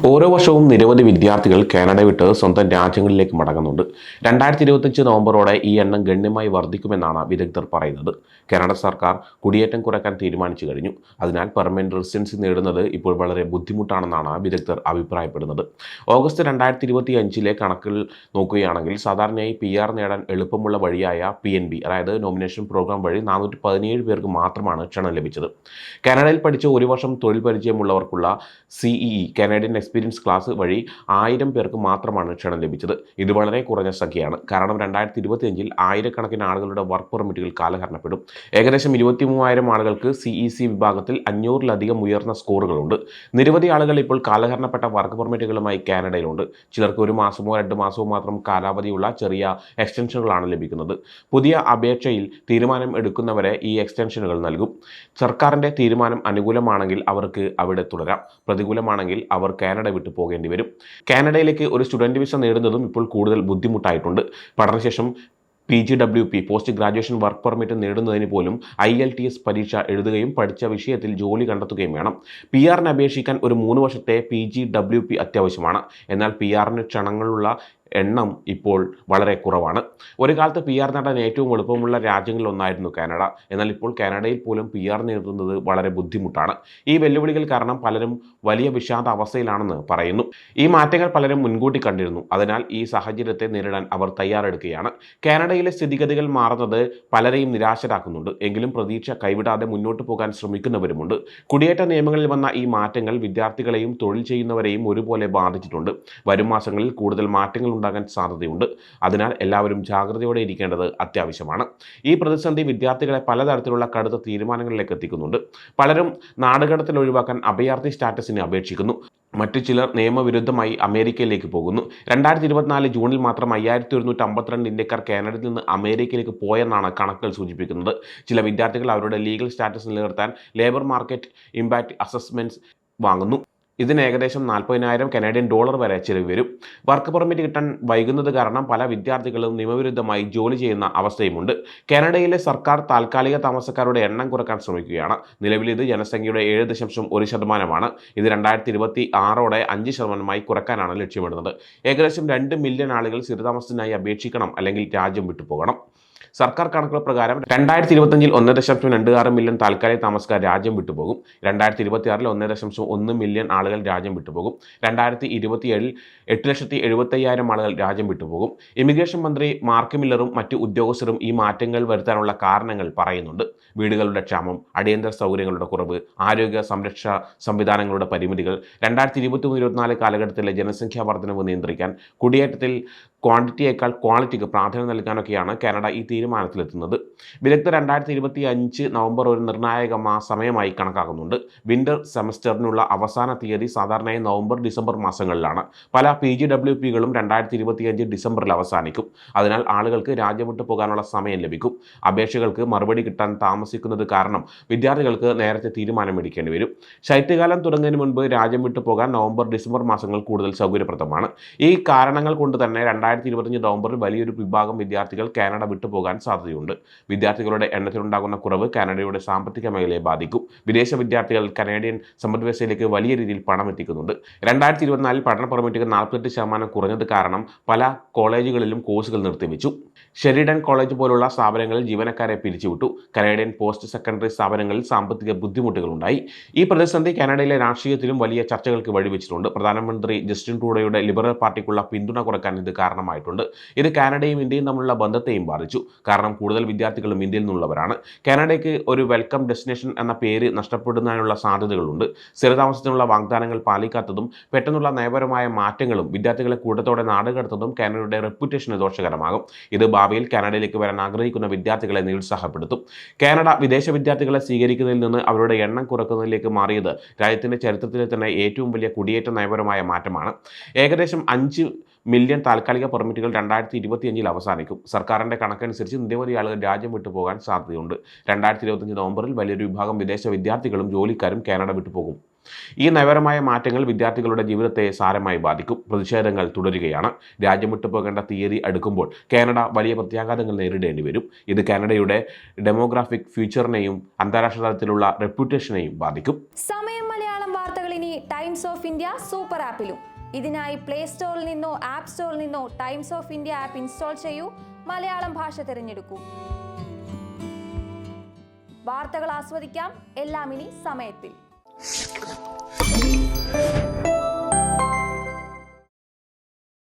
ഓരോ വർഷവും നിരവധി വിദ്യാർത്ഥികൾ കാനഡ വിട്ട് സ്വന്തം രാജ്യങ്ങളിലേക്ക് മടങ്ങുന്നുണ്ട്. 2025 നവംബറോടെ ഈ എണ്ണം ഗണ്യമായി വർദ്ധിക്കുമെന്നാണ് വിദഗ്ധർ പറയുന്നത്. കാനഡ സർക്കാർ കുടിയേറ്റം കുറയ്ക്കാൻ തീരുമാനിച്ചു കഴിഞ്ഞു. അതിനാൽ പെർമനന്റ് റെസിഡൻസി നേടുന്നത് ഇപ്പോൾ വളരെ ബുദ്ധിമുട്ടാണെന്നാണ് വിദഗ്ധർ അഭിപ്രായപ്പെടുന്നത്. ഓഗസ്റ്റ് 2025 കണക്കുകൾ നോക്കുകയാണെങ്കിൽ സാധാരണയായി PR നേടാൻ എളുപ്പമുള്ള വഴിയായ PNP, അതായത് നോമിനേഷൻ പ്രോഗ്രാം വഴി 417 പേർക്ക് മാത്രമാണ് ക്ഷണം ലഭിച്ചത്. കാനഡയിൽ പഠിച്ച് ഒരു വർഷം തൊഴിൽ പരിചയമുള്ളവർക്കുള്ള CEE കനേഡിയൻ എക്സ്പീരിയൻസ് ക്ലാസ് വഴി 1000 പേർക്ക് മാത്രമാണ് ക്ഷണം ലഭിച്ചത്. ഇത് വളരെ കുറഞ്ഞ സംഖ്യയാണ്. കാരണം 2025 ആയിരക്കണക്കിന് ആളുകളുടെ വർക്ക് പെർമിറ്റുകൾ കാലഹരണപ്പെടും. ഏകദേശം 23,000 ആളുകൾക്ക് CEC വിഭാഗത്തിൽ 500-ലധികം ഉയർന്ന സ്കോറുകളുണ്ട്. നിരവധി ആളുകൾ ഇപ്പോൾ കാലഹരണപ്പെട്ട വർക്ക് പെർമിറ്റുകളുമായി കാനഡയിലുണ്ട്. ചിലർക്ക് 1 മാസമോ 2 മാസമോ മാത്രം കാലാവധിയുള്ള ചെറിയ എക്സ്റ്റൻഷനുകളാണ് ലഭിക്കുന്നത്. പുതിയ അപേക്ഷയിൽ തീരുമാനം എടുക്കുന്നവരെ ഈ എക്സ്റ്റൻഷനുകൾ നൽകും. സർക്കാരിൻ്റെ തീരുമാനം അനുകൂലമാണെങ്കിൽ അവർക്ക് അവിടെ തുടരാം, പ്രതികൂലമാണെങ്കിൽ അവർ കാനഡ വിട്ടു പോകേണ്ടി വരും. കാനഡയിലേക്ക് ഒരു സ്റ്റുഡൻറ് വിസ നേടുന്നതും ഇപ്പോൾ കൂടുതൽ ബുദ്ധിമുട്ടായിട്ടുണ്ട്. പഠനശേഷം PGWP post graduation work permit നേടുന്നതിന് പോലും IELTS പരീക്ഷ എഴുതുകയും പഠിച്ച വിഷയത്തിൽ ജോലി കണ്ടെത്തുകയും വേണം. PR-ന് അപേക്ഷിക്കാൻ ഒരു 3 വർഷത്തെ PGWP അത്യാവശ്യമാണ്. എന്നാൽ PR-ന് ക്ഷണങ്ങളുള്ള എണ്ണം ഇപ്പോൾ വളരെ കുറവാണ്. ഒരു കാലത്ത് PR നേടാൻ ഏറ്റവും എളുപ്പമുള്ള രാജ്യങ്ങളിലൊന്നായിരുന്നു കാനഡ. എന്നാൽ ഇപ്പോൾ കാനഡയിൽ പോലും PR നേടുന്നത് വളരെ ബുദ്ധിമുട്ടാണ്. ഈ വെല്ലുവിളികൾ കാരണം പലരും വലിയ വിഷാദ അവസ്ഥയിലാണെന്ന് പറയുന്നു. ഈ മാറ്റങ്ങൾ പലരും മുൻകൂട്ടി കണ്ടിരുന്നു. അതിനാൽ ഈ സാഹചര്യത്തെ നേരിടാൻ അവർ തയ്യാറെടുക്കുകയാണ്. കാനഡയിലെ സ്ഥിതിഗതികൾ മാറുന്നത് പലരെയും നിരാശരാക്കുന്നുണ്ട്. എങ്കിലും പ്രതീക്ഷ കൈവിടാതെ മുന്നോട്ട് പോകാൻ ശ്രമിക്കുന്നവരുമുണ്ട്. കുടിയേറ്റ നിയമങ്ങളിൽ വന്ന ഈ മാറ്റങ്ങൾ വിദ്യാർത്ഥികളെയും തൊഴിൽ ചെയ്യുന്നവരെയും ഒരുപോലെ ബാധിച്ചിട്ടുണ്ട്. വരും മാസങ്ങളിൽ കൂടുതൽ മാറ്റങ്ങൾ ഉണ്ടാകാൻ സാധ്യതയുണ്ട്. അതിനാൽ എല്ലാവരും ജാഗ്രതയോടെ ഇരിക്കേണ്ടത് അത്യാവശ്യമാണ്. ഈ പ്രതിസന്ധി വിദ്യാർത്ഥികളെ പലതരത്തിലുള്ള കടുത്ത തീരുമാനങ്ങളിലേക്ക് എത്തിക്കുന്നുണ്ട്. പലരും നാടുകടത്തൽ ഒഴിവാക്കാൻ അഭയാർത്ഥി സ്റ്റാറ്റസിന് അപേക്ഷിക്കുന്നു. മറ്റു ചിലർ നിയമവിരുദ്ധമായി അമേരിക്കയിലേക്ക് പോകുന്നു. 2024 ജൂണിൽ മാത്രം 5152 ഇന്ത്യക്കാർ കാനഡയിൽ നിന്ന് അമേരിക്കയിലേക്ക് പോയെന്നാണ് കണക്കുകൾ സൂചിപ്പിക്കുന്നത്. ചില വിദ്യാർത്ഥികൾ അവരുടെ ലീഗൽ സ്റ്റാറ്റസ് നിലനിർത്താൻ ലേബർ മാർക്കറ്റ് ഇമ്പാക്റ്റ് അസസ്മെൻറ്റ്സ് വാങ്ങുന്നു. ഇതിന് ഏകദേശം 40,000 കനേഡിയൻ ഡോളർ വരെ ചിലവ് വരും. വർക്ക് പെർമിറ്റ് കിട്ടാൻ വൈകുന്നത് കാരണം പല വിദ്യാർത്ഥികളും നിയമവിരുദ്ധമായി ജോലി ചെയ്യുന്ന അവസ്ഥയുമുണ്ട്. കാനഡയിലെ സർക്കാർ താൽക്കാലിക താമസക്കാരുടെ എണ്ണം കുറയ്ക്കാൻ ശ്രമിക്കുകയാണ്. നിലവിൽ ഇത് ജനസംഖ്യയുടെ 7.1%. ഇത് 2026ഓടെ 5% കുറയ്ക്കാനാണ് ലക്ഷ്യമിടുന്നത്. ഏകദേശം 2 മില്യൺ ആളുകൾ സ്ഥിരതാമസത്തിനായി അപേക്ഷിക്കണം, അല്ലെങ്കിൽ രാജ്യം വിട്ടുപോകണം. സർക്കാർ കണക്കുകൾ പ്രകാരം 2025 1.26 മില്യൺ താൽക്കാലിക താമസക്കാർ രാജ്യം വിട്ടുപോകും. 2026 1.1 മില്യൺ ആളുകൾ രാജ്യം വിട്ടുപോകും. 2027 8,75,000 ആളുകൾ രാജ്യം വിട്ടുപോകും. ഇമിഗ്രേഷൻ മന്ത്രി മാർക്ക് മില്ലറും മറ്റ് ഉദ്യോഗസ്ഥരും ഈ മാറ്റങ്ങൾ വരുത്താനുള്ള കാരണങ്ങൾ പറയുന്നുണ്ട്. വീടുകളുടെ ക്ഷാമം, അടിയന്തര സൗകര്യങ്ങളുടെ കുറവ്, ആരോഗ്യ സംരക്ഷാ സംവിധാനങ്ങളുടെ പരിമിതികൾ, 2023-24 കാലഘട്ടത്തിലെ ജനസംഖ്യാ വർധനവ് നിയന്ത്രിക്കാൻ, കുടിയേറ്റത്തിൽ ക്വാണ്ടിറ്റിയേക്കാൾ ക്വാളിറ്റിക്ക് പ്രാധാന്യം നൽകാനൊക്കെയാണ് കാനഡ ഈ തീരുമാനത്തിലെത്തുന്നത്. വിദഗ്ധർ 2025 നവംബർ ഒരു നിർണായക സമയമായി കണക്കാക്കുന്നുണ്ട്. വിന്റർ സെമസ്റ്ററിനുള്ള അവസാന തീയതി സാധാരണയായി നവംബർ-ഡിസംബർ മാസങ്ങളിലാണ്. പല PGWPകളും 2025 ഡിസംബറിൽ അവസാനിക്കും. അതിനാൽ ആളുകൾക്ക് രാജ്യം വിട്ടു പോകാനുള്ള സമയം ലഭിക്കും. അപേക്ഷകൾക്ക് മറുപടി കിട്ടാൻ താമസിക്കുന്നത് കാരണം വിദ്യാർത്ഥികൾക്ക് നേരത്തെ തീരുമാനമെടുക്കേണ്ടി വരും. ശൈത്യകാലം തുടങ്ങുന്നതിന് മുൻപ് രാജ്യം വിട്ടു പോകാൻ നവംബർ-ഡിസംബർ മാസങ്ങൾ കൂടുതൽ സൗകര്യപ്രദമാണ്. ഈ കാരണങ്ങൾ കൊണ്ട് തന്നെ 2025 നവംബറിൽ വലിയൊരു വിഭാഗം വിദ്യാർത്ഥികൾ കാനഡ വിട്ടുപോകാൻ സാധ്യതയുണ്ട്. വിദ്യാർത്ഥികളുടെ എണ്ണത്തിലുണ്ടാകുന്ന കുറവ് കാനഡയുടെ സാമ്പത്തിക മേഖലയെ ബാധിക്കും. വിദേശ വിദ്യാർത്ഥികൾ കനേഡിയൻ സമ്പദ്വ്യവസ്ഥയിലേക്ക് വലിയ രീതിയിൽ പണം എത്തിക്കുന്നുണ്ട്. 2024 പഠന പെർമിറ്റുകൾ 48% കുറഞ്ഞത് കാരണം പല കോളേജുകളിലും കോഴ്സുകൾ നിർത്തിവെച്ചു. ഷെരിഡൻ കോളേജ് പോലുള്ള സ്ഥാപനങ്ങളിൽ ജീവനക്കാരെ പിരിച്ചുവിട്ടു. കനേഡിയൻ പോസ്റ്റ് സെക്കൻഡറി സ്ഥാപനങ്ങളിൽ സാമ്പത്തിക ബുദ്ധിമുട്ടുകളുണ്ടായി. ഈ പ്രതിസന്ധി കാനഡയിലെ രാഷ്ട്രീയത്തിലും വലിയ ചർച്ചകൾക്ക് വഴിവെച്ചിട്ടുണ്ട്. പ്രധാനമന്ത്രി ജസ്റ്റിൻ ട്രൂഡോയുടെ ലിബറൽ പാർട്ടിക്കുള്ള പിന്തുണ കുറയ്ക്കാൻ ഇത് കാരണമായിട്ടുണ്ട്. ഇത് കാനഡയും ഇന്ത്യയും തമ്മിലുള്ള ബന്ധത്തെയും ബാധിച്ചു. കാരണം കൂടുതൽ വിദ്യാർത്ഥികളും ഇന്ത്യയിൽ നിന്നുള്ളവരാണ്. കാനഡയ്ക്ക് ഒരു വെൽക്കം ഡെസ്റ്റിനേഷൻ എന്ന പേര് നഷ്ടപ്പെടുന്നതിനുള്ള സാധ്യതകളുണ്ട്. സ്ഥിരതാമസത്തിനുള്ള വാഗ്ദാനങ്ങൾ പാലിക്കാത്തതും പെട്ടെന്നുള്ള നയപരമായ മാറ്റങ്ങളും വിദ്യാർത്ഥികളെ കൂട്ടത്തോടെ നാടുകടത്തുന്നതും കാനഡയുടെ റെപ്യൂട്ടേഷന് ദോഷകരമാകും. ഇത് ഭാവിയിൽ കാനഡയിലേക്ക് വരാൻ ആഗ്രഹിക്കുന്ന വിദ്യാർത്ഥികളെ നിരുത്സാഹപ്പെടുത്തും. കാനഡ വിദേശ വിദ്യാർത്ഥികളെ സ്വീകരിക്കുന്നതിൽ നിന്ന് അവരുടെ എണ്ണം കുറയ്ക്കുന്നതിലേക്ക് മാറിയത് രാജ്യത്തിൻ്റെ ചരിത്രത്തിലെ തന്നെ ഏറ്റവും വലിയ കുടിയേറ്റ നയപരമായ മാറ്റമാണ്. ഏകദേശം 5 മില്യൺ താൽക്കാലിക പെർമിറ്റുകൾ 2025 അവസാനിക്കും. സർക്കാരിൻ്റെ കണക്കനുസരിച്ച് നിരവധി ആളുകൾ രാജ്യം വിട്ടു പോകാൻ സാധ്യതയുണ്ട്. 2025 നവംബറിൽ വലിയൊരു വിഭാഗം വിദേശ വിദ്യാർത്ഥികളും ജോലിക്കാരും കാനഡ വിട്ടുപോകും. ഈ നയപരമായ മാറ്റങ്ങൾ വിദ്യാർത്ഥികളുടെ ജീവിതത്തെ സാരമായി ബാധിക്കും. പ്രതിഷേധങ്ങൾ തുടരുകയാണ്. രാജ്യം വിട്ടുപോകേണ്ട തീയതി അടുക്കുമ്പോൾ കാനഡ വലിയ പ്രത്യാഘാതങ്ങൾ നേരിടേണ്ടി വരും. ഇത് കാനഡയുടെ ഡെമോഗ്രാഫിക് ഫ്യൂച്ചറിനെയും അന്താരാഷ്ട്ര തലത്തിലുള്ള റെപ്യൂട്ടേഷനെയും ബാധിക്കും. സമയം മലയാളം വാർത്തകൾ ഇനി ടൈംസ് ഓഫ് ഇന്ത്യ സൂപ്പർ ആപ്പിലും. ഇതിനായി പ്ലേ സ്റ്റോറിൽ നിന്നോ ആപ്പ് സ്റ്റോറിൽ നിന്നോ times of India app install ചെയ്യൂ. മലയാളം ഭാഷ തിരഞ്ഞെടുക്കൂ. വാർത്തകൾ ആസ്വദിക്കാം, എല്ലാം ഇനി സമയത്തിൽ.